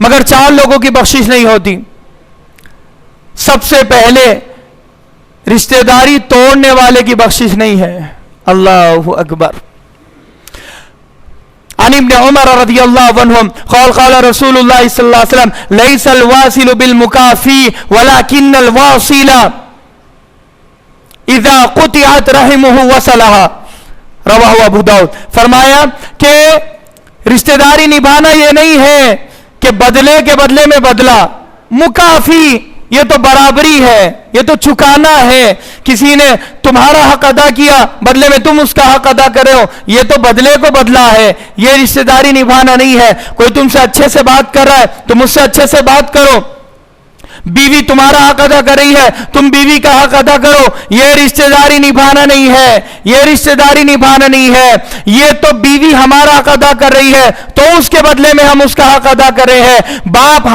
مگر 4 لوگوں کی بخشش نہیں ہوتی. سب سے پہلے رشتہ داری توڑنے والے کی بخشش نہیں ہے. اللہ اکبر. عن ابن عمر رضی اللہ عنہم قال قال رسول اللہ صلی اللہ علیہ وسلم لیس الواصل بالمکافی ولکن الواصل اذا قطعت رحمه وصلها. رواہ ابو داؤد. فرمایا کہ رشتہ داری نبھانا یہ نہیں ہے کہ بدلے کے بدلے میں بدلہ. مکافی یہ تو برابری ہے, یہ تو چکانا ہے. کسی نے تمہارا حق ادا کیا, بدلے میں تم اس کا حق ادا کرے ہو, یہ تو بدلے کو بدلا ہے. یہ رشتہ داری نبھانا نہیں ہے. کوئی تم سے اچھے سے بات کر رہا ہے, تم اس سے اچھے سے بات کرو. بیوی تمہارا حق ادا کر رہی ہے, تم بیوی کا حق ادا کرو. یہ رشتہ داری نبھانا نہیں ہے. یہ رشتہ داری نبھانا نہیں ہے. یہ تو بیوی ہمارا حق ادا کر رہی ہے تو اس کے بدلے میں ہم اس کا حق ادا کر رہے ہیں. باپ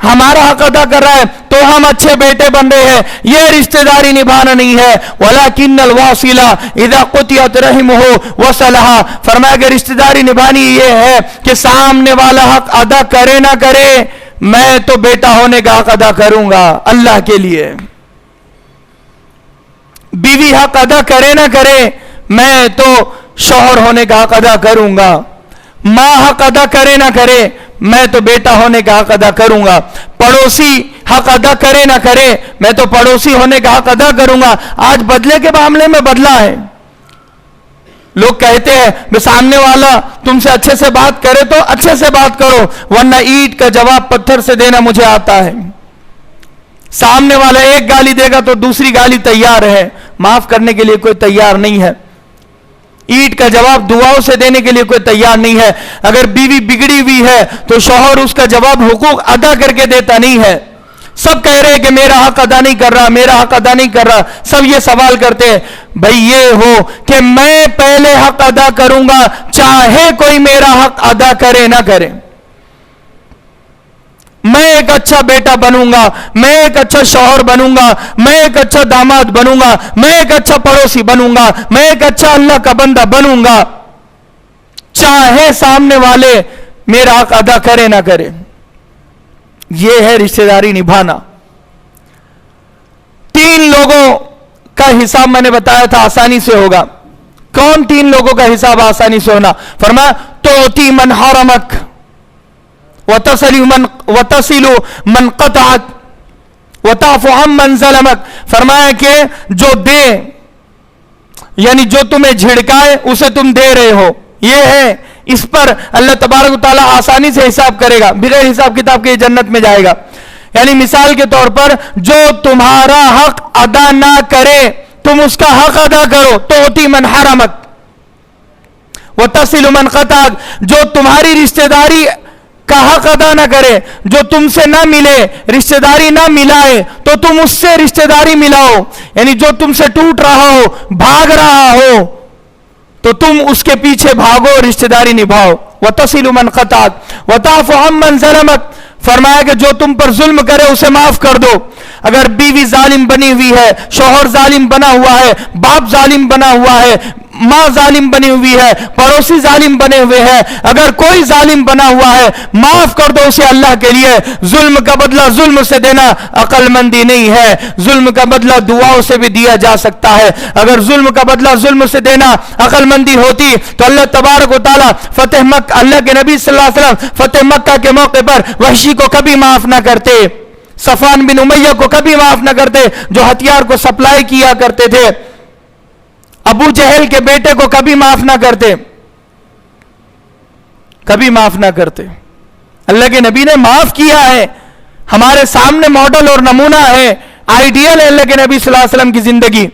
ہمارا حق ادا کر رہا ہے تو ہم اچھے بیٹے بن رہے ہیں. یہ رشتہ داری نبھانا نہیں ہے. وَلَكِنَّ الْوَاصِلَ إِذَا قُطِعَتْ رَحِمُهُ وَصَلَهَا. فرمایا کہ رشتہ داری نبھانی یہ ہے کہ سامنے والا حق ادا کرے نہ کرے, میں تو بیٹا ہونے کا حق ادا کروں گا اللہ کے لیے. بیوی حق ادا کرے نہ کرے, میں تو شوہر ہونے کا حق ادا کروں گا. ماں حق ادا کرے نہ کرے, میں تو بیٹا ہونے کا حق ادا کروں گا. پڑوسی حق ادا کرے نہ کرے, میں تو پڑوسی ہونے کا حق ادا کروں گا. آج بدلے کے معاملے میں بدلا ہے. لوگ کہتے ہیں کہ سامنے والا تم سے اچھے سے بات کرے تو اچھے سے بات کرو, ورنہ اینٹ کا جواب پتھر سے دینا مجھے آتا ہے. سامنے والا ایک گالی دے گا تو دوسری گالی تیار ہے, معاف کرنے کے لیے کوئی تیار نہیں ہے. اینٹ کا جواب دعاؤں سے دینے کے لیے کوئی تیار نہیں ہے. اگر بیوی بگڑی ہوئی ہے تو شوہر اس کا جواب حقوق ادا کر کے دیتا نہیں ہے. سب کہہ رہے ہیں کہ میرا حق ادا نہیں کر رہا, میرا حق ادا نہیں کر رہا. سب یہ سوال کرتے ہیں, بھئی یہ ہو کہ میں پہلے حق ادا کروں گا چاہے کوئی میرا حق ادا کرے نہ کرے. میں ایک اچھا بیٹا بنوں گا, میں ایک اچھا شوہر بنوں گا, میں ایک اچھا داماد بنوں گا, میں ایک اچھا پڑوسی بنوں گا, میں ایک اچھا اللہ کا بندہ بنوں گا, چاہے سامنے والے میرا حق ادا کرے نہ کرے. یہ ہے رشتہ داری نبھانا. 3 لوگوں کا حساب میں نے بتایا تھا آسانی سے ہوگا. کون 3 لوگوں کا حساب آسانی سے ہونا؟ فرمایا توتی من حرمک وتصل من قطعک وتعفو عن من ظلمک. فرمایا کہ جو دے یعنی جو تمہیں جھڑکائے اسے تم دے رہے ہو, یہ ہے. اس پر اللہ تبارک و تعالیٰ آسانی سے حساب کرے گا, بغیر حساب کتاب کے یہ جنت میں جائے گا. یعنی مثال کے طور پر جو تمہارا حق ادا نہ کرے تم اس کا حق ادا کرو. توتی من حرمک وتصل من قطعک. جو تمہاری رشتہ داری کا حق ادا نہ کرے, جو تم سے نہ ملے, رشتہ داری نہ ملائے تو تم اس سے رشتہ داری ملاؤ. یعنی جو تم سے ٹوٹ رہا ہو, بھاگ رہا ہو, تو تم اس کے پیچھے بھاگو, رشتہ داری نبھاؤ. وتصل من قطعک وتعفو عن من ظلمک. فرمایا کہ جو تم پر ظلم کرے اسے معاف کر دو. اگر بیوی ظالم بنی ہوئی ہے, شوہر ظالم بنا ہوا ہے, باپ ظالم بنا ہوا ہے, ماں ظالم بنی ہوئی ہے, پڑوسی ظالم بنے ہوئے ہیں, اگر کوئی ظالم بنا ہوا ہے معاف کر دو اسے اللہ کے لیے. ظلم کا بدلہ ظلم سے دینا عقل مندی نہیں ہے. ظلم کا بدلہ دعاؤں سے بھی دیا جا سکتا ہے. اگر ظلم کا بدلہ ظلم سے دینا عقل مندی ہوتی تو اللہ تبارک و تعالیٰ فتح مکہ, اللہ کے نبی صلی اللہ علیہ وسلم فتح مکہ کے موقع پر وحشی کو کبھی معاف نہ کرتے, صفوان بن امیہ کو کبھی معاف نہ کرتے جو ہتھیار کو سپلائی کیا کرتے تھے, ابو جہل کے بیٹے کو کبھی معاف نہ کرتے, کبھی معاف نہ کرتے. اللہ کے نبی نے معاف کیا ہے, ہمارے سامنے ماڈل اور نمونہ ہے, آئیڈیل ہے اللہ کے نبی صلی اللہ علیہ وسلم کی زندگی.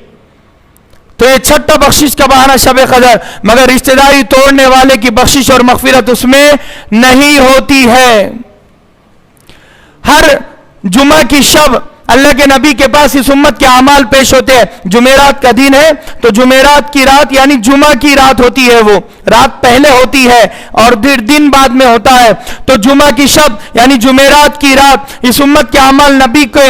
تو یہ چھٹا بخشش کا بہانہ شب قدر, مگر رشتہ داری توڑنے والے کی بخشش اور مغفرت اس میں نہیں ہوتی ہے. ہر جمعہ کی شب اللہ کے نبی کے پاس اس امت کے اعمال پیش ہوتے ہیں. جمعرات کا دن ہے تو جمعرات کی رات یعنی جمعہ کی رات ہوتی ہے, وہ رات پہلے ہوتی ہے اور پھر دن بعد میں ہوتا ہے. تو جمعہ کی شب یعنی جمعرات کی رات اس امت کے اعمال نبی کے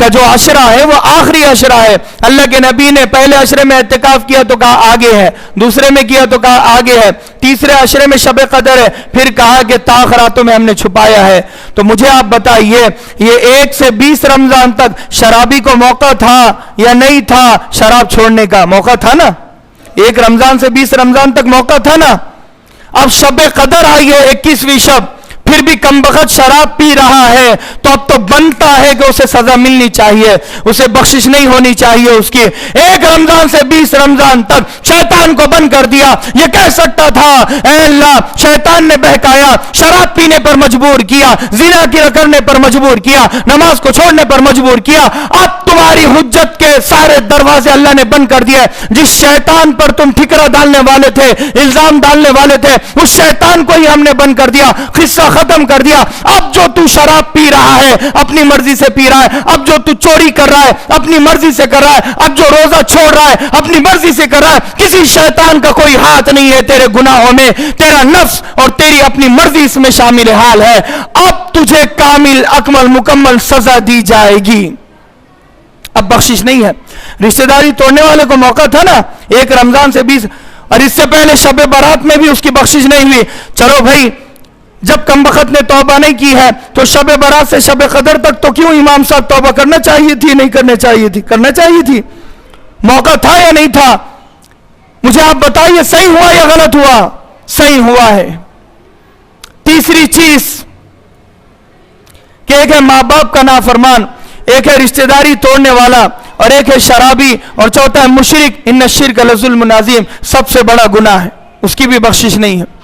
کا جو عشرہ ہے وہ آخری عشرہ ہے. اللہ کے نبی نے پہلے عشرے میں اعتکاف کیا تو کہا آگے ہے, دوسرے میں کیا تو کہا آگے ہے, تیسرے عشرے میں شب قدر ہے, پھر کہا کہ تاخ راتوں میں ہم نے چھپایا ہے. تو مجھے آپ بتائیے یہ 1 سے 20 رمضان تک شرابی کو موقع تھا یا نہیں تھا شراب چھوڑنے کا؟ موقع تھا نا. 1 رمضان سے 20 رمضان تک موقع تھا نا. اب شب قدر آئی ہے 21ویں شب, پھر بھی کم بخت شراب پی رہا ہے, تو اب تو بنتا ہے کہ اسے سزا ملنی چاہیے, اسے بخشش نہیں ہونی چاہیے اس کی. 1 رمضان سے 20 رمضان تک شیطان کو بند کر دیا. یہ کہہ سکتا تھا اے اللہ شیطان نے بہکایا, شراب پینے پر مجبور کیا, زنا کرنے پر مجبور کیا, نماز کو چھوڑنے پر مجبور کیا. اب تمہاری حجت کے سارے دروازے اللہ نے بند کر دیا. جس شیطان پر تم ٹھکرا ڈالنے والے تھے, الزام ڈالنے والے تھے, اس شیطان کو ہی ہم نے بند کر دیا, قصہ ختم کر دیا. اب جو تو شراب پی رہا ہے اپنی مرضی سے پی رہا ہے, اب جو تو چوری کر رہا ہے اپنی مرضی سے کر رہا ہے, اب جو روزہ چھوڑ رہا ہے اپنی مرضی سے کر رہا ہے, کسی شیطان کا کوئی ہاتھ نہیں ہے تیرے گناہوں میں. تیرا نفس اور تیری اپنی مرضی اس میں شامل حال ہے. اب تجھے کامل اکمل مکمل سزا دی جائے گی, اب بخشش نہیں ہے. رشتہ داری توڑنے والے کو موقع تھا نا 1 رمضان سے 20, اور اس سے پہلے شب برات میں بھی اس کی بخشش نہیں ہوئی. چلو بھائی جب کم بخت نے توبہ نہیں کی ہے تو شب برات سے شب قدر تک تو کیوں امام صاحب توبہ کرنا چاہیے تھی, نہیں کرنا چاہیے تھی؟ کرنا چاہیے تھی. موقع تھا یا نہیں تھا؟ مجھے آپ بتائیے صحیح ہوا یا غلط ہوا؟ صحیح ہوا ہے. تیسری چیز کہ ایک ہے ماں باپ کا نافرمان, ایک ہے رشتہ داری توڑنے والا, اور ایک ہے شرابی, اور چوتھا ہے مشرک. ان الشرک لظلم عظیم, سب سے بڑا گناہ ہے, اس کی بھی بخشش نہیں ہے.